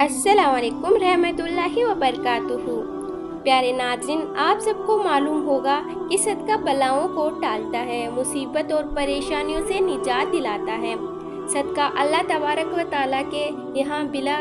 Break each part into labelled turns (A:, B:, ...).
A: अस्सलाम वालेकुम रहमतुल्लाहि व बरकातुहू। प्यारे नाज़रीन, आप सबको मालूम होगा कि सदका बलाओं को टालता है, मुसीबत और परेशानियों से निजात दिलाता है। सदका अल्लाह तबारक व तआला के यहाँ बिला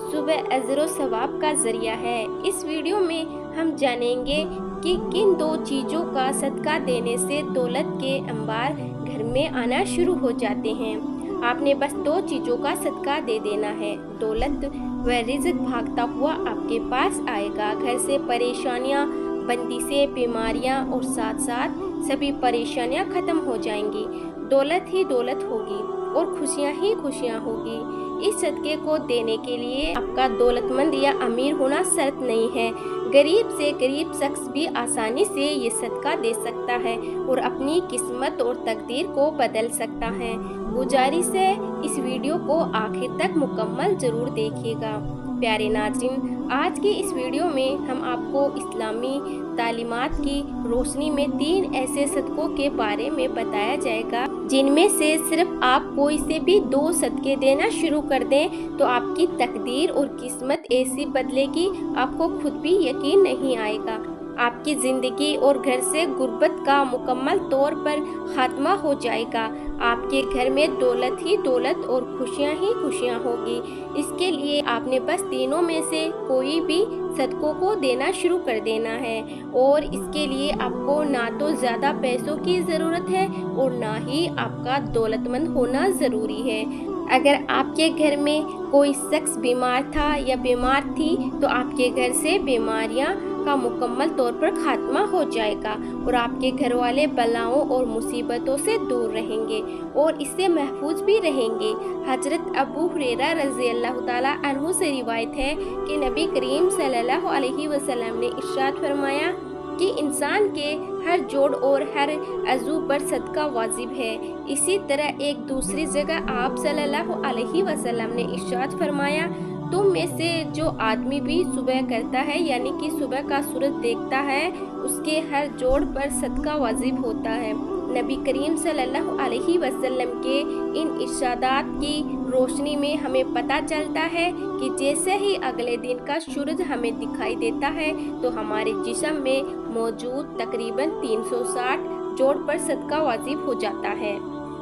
A: सुबह अजर व सवाब का ज़रिया है। इस वीडियो में हम जानेंगे कि किन दो चीज़ों का सदका देने से दौलत के अंबार घर में आना शुरू हो जाते हैं। आपने बस दो चीज़ों का सदका दे देना है, दौलत व रिज़्क भागता हुआ आपके पास आएगा। घर से परेशानियां, बंदी से बीमारियां और साथ साथ सभी परेशानियां ख़त्म हो जाएंगी। दौलत ही दौलत होगी और खुशियां ही खुशियां होगी। इस सदके को देने के लिए आपका दौलतमंद या अमीर होना शर्त नहीं है। गरीब से गरीब शख्स भी आसानी से ये सदका दे सकता है और अपनी किस्मत और तकदीर को बदल सकता है। गुजारिश है, इस वीडियो को आखिर तक मुकम्मल ज़रूर देखिएगा। प्यारे नाज़रीन, आज की इस वीडियो में हम आपको इस्लामी तालीमात की रोशनी में 3 ऐसे सदकों के बारे में बताया जाएगा जिनमें से सिर्फ आप कोई से भी 2 सदके देना शुरू कर दें तो आपकी तकदीर और किस्मत ऐसी बदलेगी, आपको खुद भी यकीन नहीं आएगा। आपकी ज़िंदगी और घर से गुर्बत का मुकम्मल तौर पर खात्मा हो जाएगा। आपके घर में दौलत ही दौलत और खुशियाँ ही खुशियाँ होगी। इसके लिए आपने बस तीनों में से कोई भी सदकों को देना शुरू कर देना है और इसके लिए आपको ना तो ज़्यादा पैसों की ज़रूरत है और ना ही आपका दौलतमंद होना ज़रूरी है। अगर आपके घर में कोई शख्स बीमार था या बीमार थी तो आपके घर से बीमारियां का मुकम्मल तौर पर खात्मा हो जाएगा और आपके घर वाले बलाओं और मुसीबतों से दूर रहेंगे और इससे महफूज भी रहेंगे। हजरत अबू हुरैरा रज़ी अल्लाह ताला अन्हु से रिवायत है कि नबी करीम सल्लल्लाहु अलैहि वसल्लम ने इरशाद फरमाया कि इंसान के हर जोड़ और हर अज़ू पर सदका वाजिब है। इसी तरह एक दूसरी जगह आप सल्लल्लाहु अलैहि वसल्लम ने इरशाद फरमाया, तुम में से जो आदमी भी सुबह करता है यानी कि सुबह का सूरज देखता है उसके हर जोड़ पर सदका वाजिब होता है। नबी करीम सल्लल्लाहु अलैहि वसल्लम के इन इरशादात की रोशनी में हमें पता चलता है कि जैसे ही अगले दिन का सूरज हमें दिखाई देता है तो हमारे जिस्म में मौजूद तकरीबन 360 जोड़ पर सदका वाजिब हो जाता है।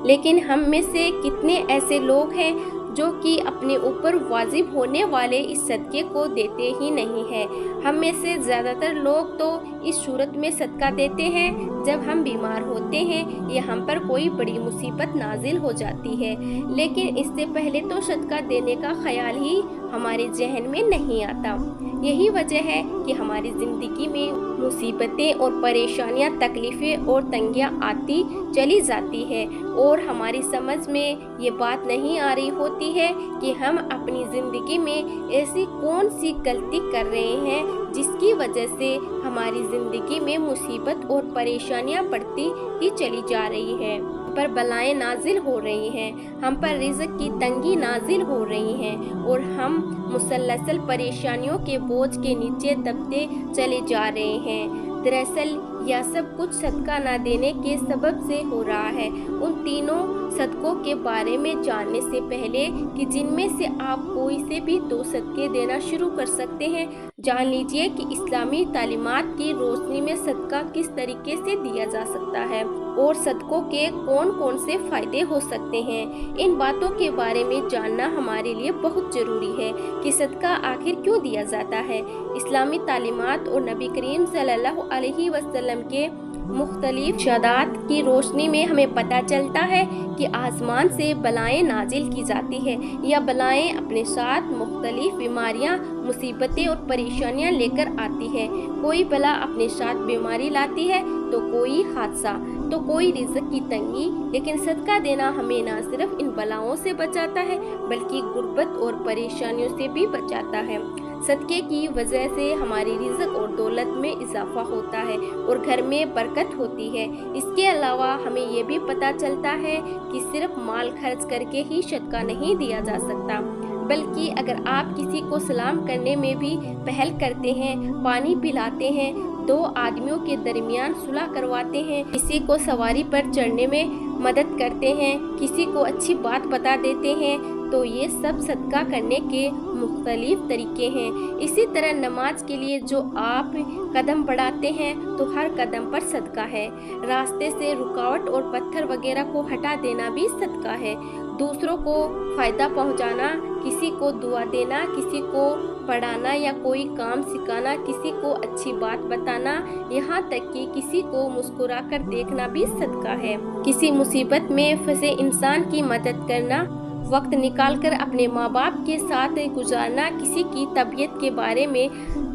A: लेकिन हम में से कितने ऐसे लोग हैं जो कि अपने ऊपर वाजिब होने वाले इस सदके को देते ही नहीं हैं। हम में से ज़्यादातर लोग तो इस सूरत में सदका देते हैं जब हम बीमार होते हैं या हम पर कोई बड़ी मुसीबत नाजिल हो जाती है, लेकिन इससे पहले तो सदका देने का ख्याल ही हमारे जहन में नहीं आता। यही वजह है कि हमारी ज़िंदगी में मुसीबतें और परेशानियां, तकलीफ़ें और तंगियां आती चली जाती है और हमारी समझ में ये बात नहीं आ रही होती है कि हम अपनी ज़िंदगी में ऐसी कौन सी गलती कर रहे हैं जिसकी वजह से हमारी ज़िंदगी में मुसीबत और परेशानियां बढ़ती ही चली जा रही है। पर बलाएं नाजिल हो रही हैं, हम पर रिज़्क की तंगी नाजिल हो रही हैं और हम मुसलसल परेशानियों के बोझ के नीचे दबते चले जा रहे हैं। दरअसल यह सब कुछ सदका ना देने के सबब से हो रहा है। उन तीनों सदकों के बारे में जानने से पहले कि जिनमें से आप कोई से भी 2 सदके देना शुरू कर सकते हैं, जान लीजिए कि इस्लामी तालीमात की रोशनी में सदका किस तरीके से दिया जा सकता है और सदकों के कौन कौन से फ़ायदे हो सकते हैं। इन बातों के बारे में जानना हमारे लिए बहुत ज़रूरी है कि सदका आखिर क्यों दिया जाता है। इस्लामी तालीमात और नबी करीम सल्लल्लाहु अलैहि वसल्लम के मुख्तलिफ इरशादात की रोशनी में हमें पता चलता है कि आसमान से बलाएं नाजिल की जाती है या बलाएं अपने साथ मुख्तलिफ बीमारियां, मुसीबतें और परेशानियां लेकर आती है। कोई बला अपने साथ बीमारी लाती है तो कोई हादसा, तो कोई रिज़्क की तंगी। लेकिन सदका देना हमें न सिर्फ इन बलाओं से बचाता है बल्कि गुर्बत और परेशानियों से भी बचाता है। सदके की वजह से हमारी रिज़्क और दौलत में इजाफा होता है और घर में बरकत होती है। इसके अलावा हमें ये भी पता चलता है कि सिर्फ माल खर्च करके ही सदका नहीं दिया जा सकता, बल्कि अगर आप किसी को सलाम करने में भी पहल करते हैं, पानी पिलाते हैं, 2 आदमियों के दरमियान सुलह करवाते हैं, किसी को सवारी पर चढ़ने में मदद करते हैं, किसी को अच्छी बात बता देते हैं, तो ये सब सदका करने के मुख्तलिफ तरीके हैं। इसी तरह नमाज के लिए जो आप कदम बढ़ाते हैं तो हर कदम पर सदका है। रास्ते से रुकावट और पत्थर वगैरह को हटा देना भी सदका है। दूसरों को फ़ायदा पहुंचाना, किसी को दुआ देना, किसी को पढ़ाना या कोई काम सिखाना, किसी को अच्छी बात बताना, यहाँ तक कि किसी को मुस्कुरा कर देखना भी सदका है। किसी मुसीबत में फंसे इंसान की मदद करना, वक्त निकालकर अपने माँ बाप के साथ गुजारना, किसी की तबीयत के बारे में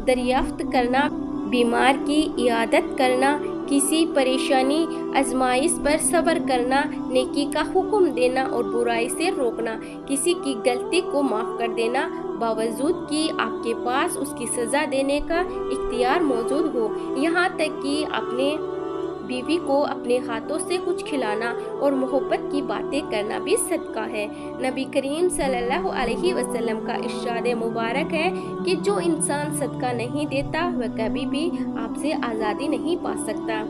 A: दरियाफ्त करना, बीमार की इयादत करना, किसी परेशानी आजमाइश पर सब्र करना, नेकी का हुक्म देना और बुराई से रोकना, किसी की गलती को माफ़ कर देना बावजूद कि आपके पास उसकी सज़ा देने का इख्तियार मौजूद हो, यहाँ तक कि अपने बीवी को अपने हाथों से कुछ खिलाना और मोहब्बत की बातें करना भी सदका है। नबी करीम सल्लल्लाहु अलैहि वसल्लम का इरशाद मुबारक है कि जो इंसान सदका नहीं देता वह कभी भी आपसे आज़ादी नहीं पा सकता।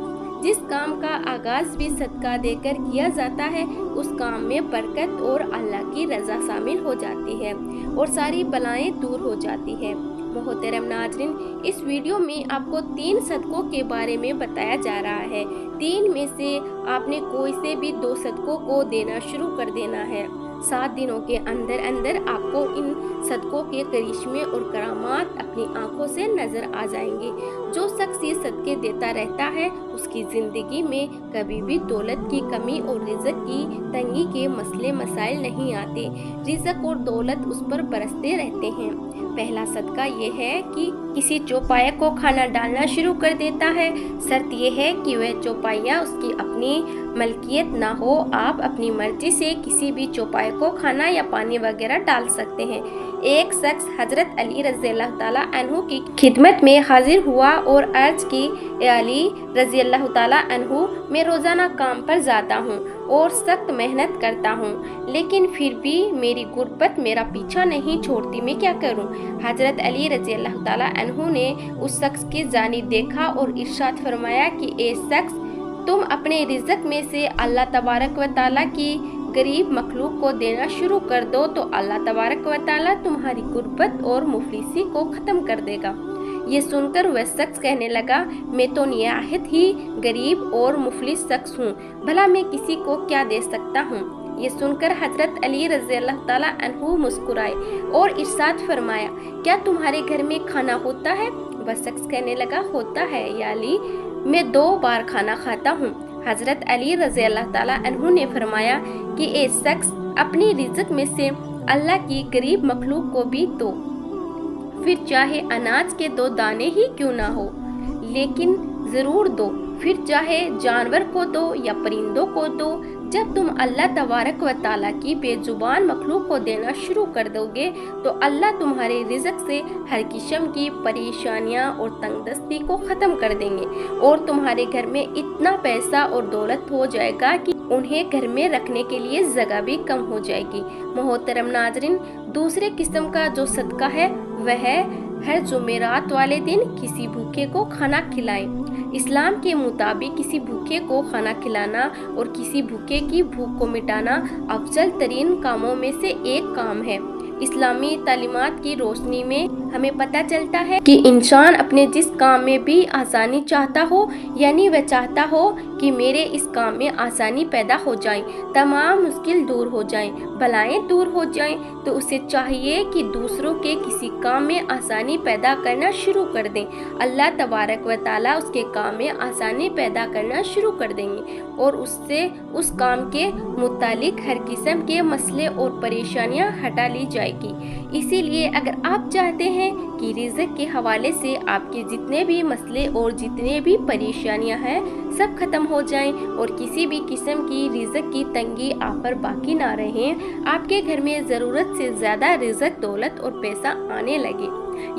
A: जिस काम का आगाज़ भी सदका देकर किया जाता है उस काम में बरकत और अल्लाह की रज़ा शामिल हो जाती है और सारी बलाएं दूर हो जाती है। मोहतरम नाज़रीन, इस वीडियो में आपको 3 सदकों के बारे में बताया जा रहा है। 3 में से आपने कोई से भी 2 सदकों को देना शुरू कर देना है। 7 दिनों के अंदर अंदर आपको इन सदकों के करिश्मे और करामात अपनी आंखों से नजर आ जाएंगे। जो शख्स ये सदके देता रहता है उसकी ज़िंदगी में कभी भी दौलत की कमी और रिज़्क की तंगी के मसले मसाइल नहीं आते। रिज़्क और दौलत उस पर बरसते रहते हैं। पहला सदका ये है कि किसी चौपाया को खाना डालना शुरू कर देता है। शर्त यह है कि वह चौपाया उसकी अपनी मलकियत ना हो। आप अपनी मर्जी से किसी भी चौपाए को खाना या पानी वगैरह डाल सकते हैं। एक शख्स हजरत अली रज़ियल्लाहु ताला अन्हु की खिदमत में हाजिर हुआ और अर्ज की, ए अली रज़ियल्लाहु ताला अन्हु, मैं रोज़ाना काम पर जाता हूँ और सख्त मेहनत करता हूँ, लेकिन फिर भी मेरी गुर्बत मेरा पीछा नहीं छोड़ती, मैं क्या करूँ? हजरत अली रज़ियल्लाहु ताला अन्हु ने उस शख्स की जानिब देखा और इरशाद फरमाया कि ए शख्स, तुम अपने रिज़्क में से अल्लाह तबारक व ताला की गरीब मखलूक को देना शुरू कर दो तो अल्लाह तबारक व ताला तुम्हारी गुर्बत और मुफलिसी को ख़त्म कर देगा। ये सुनकर वह शख्स कहने लगा, मैं तो निहायत ही गरीब और मुफलिस शख्स हूँ, भला मैं किसी को क्या दे सकता हूँ? ये सुनकर हजरत अली रज़ियल्लाहु ताला अन्हु मुस्कुराए और इरशाद फरमाया, क्या तुम्हारे घर में खाना होता है? वह शख्स कहने लगा, होता है या अली, मैं 2 बार खाना खाता हूँ। हजरत अली रज़ियल्लाहु ताला अन्हु ने फरमाया कि ए शख्स, अपनी रिज़्क में से अल्लाह की गरीब मखलूक को भी दो, फिर चाहे अनाज के 2 दाने ही क्यों ना हो, लेकिन ज़रूर दो। फिर चाहे जानवर को दो या परिंदों को दो। जब तुम अल्लाह तबारक व ताला की बेजुबान मखलूक को देना शुरू कर दोगे तो अल्लाह तुम्हारे रिज़्क से हर किस्म की परेशानियां और तंगदस्ती को ख़त्म कर देंगे और तुम्हारे घर में इतना पैसा और दौलत हो जाएगा कि उन्हें घर में रखने के लिए जगह भी कम हो जाएगी। मोहतरम नाज़रीन, दूसरे किस्म का जो सदका है वह है हर जुमेरात वाले दिन किसी भूखे को खाना खिलाएं। इस्लाम के मुताबिक किसी भूखे को खाना खिलाना और किसी भूखे की भूख को मिटाना अफजल तरीन कामों में से एक काम है। इस्लामी तालीमात की रोशनी में हमें पता चलता है कि इंसान अपने जिस काम में भी आसानी चाहता हो, यानी वह चाहता हो कि मेरे इस काम में आसानी पैदा हो जाए, तमाम मुश्किल दूर हो जाएं, बलाएं दूर हो जाएं, तो उसे चाहिए कि दूसरों के किसी काम में आसानी पैदा करना शुरू कर दें। अल्लाह तबारक व ताला उसके काम में आसानी पैदा करना शुरू कर देंगे और उससे उस काम के मुतालिक हर किस्म के मसले और परेशानियां हटा ली जाएगी। इसीलिए अगर आप चाहते हैं कि रिज़्क के हवाले से आपके जितने भी मसले और जितने भी परेशानियां हैं सब खत्म हो जाएं और किसी भी किस्म की रिज़्क की तंगी आप पर बाकी ना रहे, आपके घर में ज़रूरत से ज़्यादा रिज़्क, दौलत और पैसा आने लगे,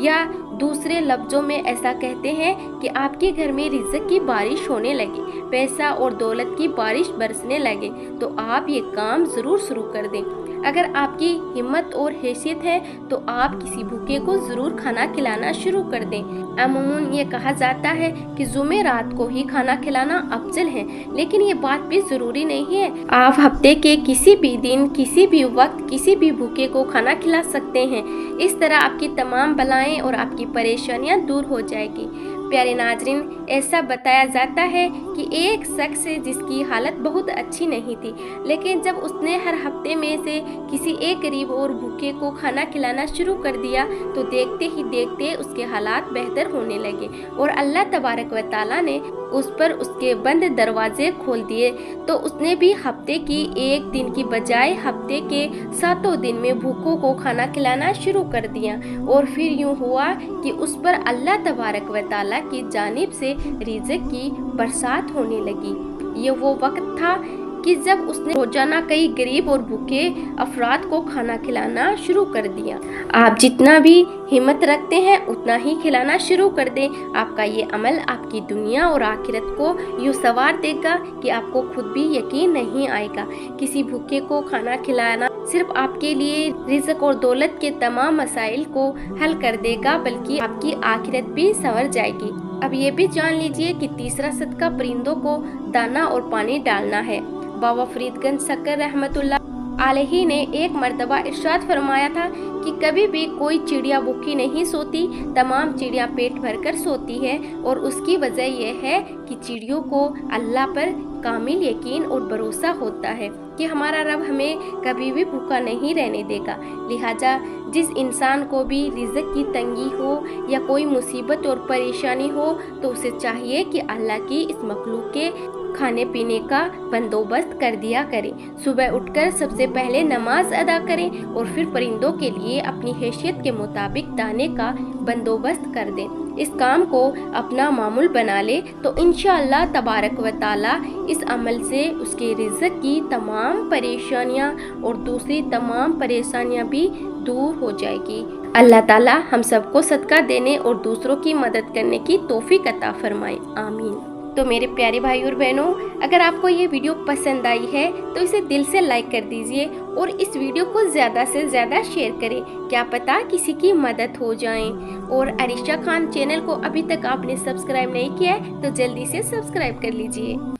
A: या दूसरे लफ्ज़ों में ऐसा कहते हैं कि आपके घर में रिज़्क की बारिश होने लगे, पैसा और दौलत की बारिश बरसने लगे, तो आप ये काम ज़रूर शुरू कर दें। اگر آپ کی ہمت اور حیثیت ہے تو آپ کسی بھوکے کو ضرور کھانا کھلانا شروع کر دیں۔ عموماً یہ کہا جاتا ہے کہ جمعرات کو ہی کھانا کھلانا افضل ہے، لیکن یہ بات بھی ضروری نہیں ہے۔ آپ ہفتے کے کسی بھی دن کسی بھی وقت کسی بھی بھوکے کو کھانا کھلا سکتے ہیں۔ اس طرح آپ کی تمام بلائیں اور آپ کی پریشانیاں دور ہو جائے گی۔ پیارے ناظرین، ایسا بتایا جاتا ہے کہ ایک شخص جس کی حالت بہت اچھی نہیں تھی، لیکن جب اس نے ہر ہفتے میں سے کسی ایک غریب اور بھوکے کو کھانا کھلانا شروع کر دیا تو دیکھتے ہی دیکھتے اس کے حالات بہتر ہونے لگے اور اللہ تبارک و تعالیٰ نے اس پر اس کے بند دروازے کھول دیے، تو اس نے بھی ہفتے کی ایک دن کی بجائے ہفتے کے 7 دن میں بھوکوں کو کھانا کھلانا شروع کر دیا، اور پھر یوں ہوا کہ اس پر اللہ تبارک و تعالیٰ کی جانب سے رزق کی برسات ہونے لگی۔ یہ وہ وقت تھا کہ جب اس نے روزانہ کئی غریب اور بھوکے افراد کو کھانا کھلانا شروع کر دیا۔ آپ جتنا بھی ہمت رکھتے ہیں اتنا ہی کھلانا شروع کر دیں۔ آپ کا یہ عمل آپ کی دنیا اور آخرت کو یوں سنوار دے گا کہ آپ کو خود بھی یقین نہیں آئے گا۔ کسی بھوکے کو کھانا کھلانا صرف آپ کے لیے رزق اور دولت کے تمام مسائل کو حل کر دے گا، بلکہ آپ کی آخرت بھی سنور جائے گی۔ اب یہ بھی جان لیجئے کہ تیسرا صدقہ پرندوں کو دانا اور پانی ڈالنا ہے۔ بابا فرید گنج سکر رحمۃ اللہ علیہ نے ایک مرتبہ ارشاد فرمایا تھا کہ کبھی بھی کوئی چڑیا بھوکی نہیں سوتی، تمام چڑیاں پیٹ بھر کر سوتی ہے، اور اس کی وجہ یہ ہے کہ چڑیوں کو اللہ پر کامل یقین اور بھروسہ ہوتا ہے کہ ہمارا رب ہمیں کبھی بھی بھوکا نہیں رہنے دے گا۔ لہٰذا جس انسان کو بھی رزق کی تنگی ہو یا کوئی مصیبت اور پریشانی ہو تو اسے چاہیے کہ اللہ کی اس مخلوق کے کھانے پینے کا بندوبست کر دیا کریں۔ صبح اٹھ کر سب سے پہلے نماز ادا کریں اور پھر پرندوں کے لیے اپنی حیثیت کے مطابق دانے کا بندوبست کر دیں۔ اس کام کو اپنا معمول بنا لے تو انشاءاللہ تبارک و تعالیٰ اس عمل سے اس کے رزق کی تمام پریشانیاں اور دوسری تمام پریشانیاں بھی دور ہو جائے گی۔ اللہ تعالیٰ ہم سب کو صدقہ دینے اور دوسروں کی مدد کرنے کی توفیق عطا فرمائے، آمین۔ تو میرے پیارے بھائی اور بہنوں، اگر آپ کو یہ ویڈیو پسند آئی ہے تو اسے دل سے لائک کر دیجئے اور اس ویڈیو کو زیادہ سے زیادہ شیئر کریں، کیا پتہ کسی کی مدد ہو جائیں۔ اور عریشہ خان چینل کو ابھی تک آپ نے سبسکرائب نہیں کیا ہے تو جلدی سے سبسکرائب کر لیجئے۔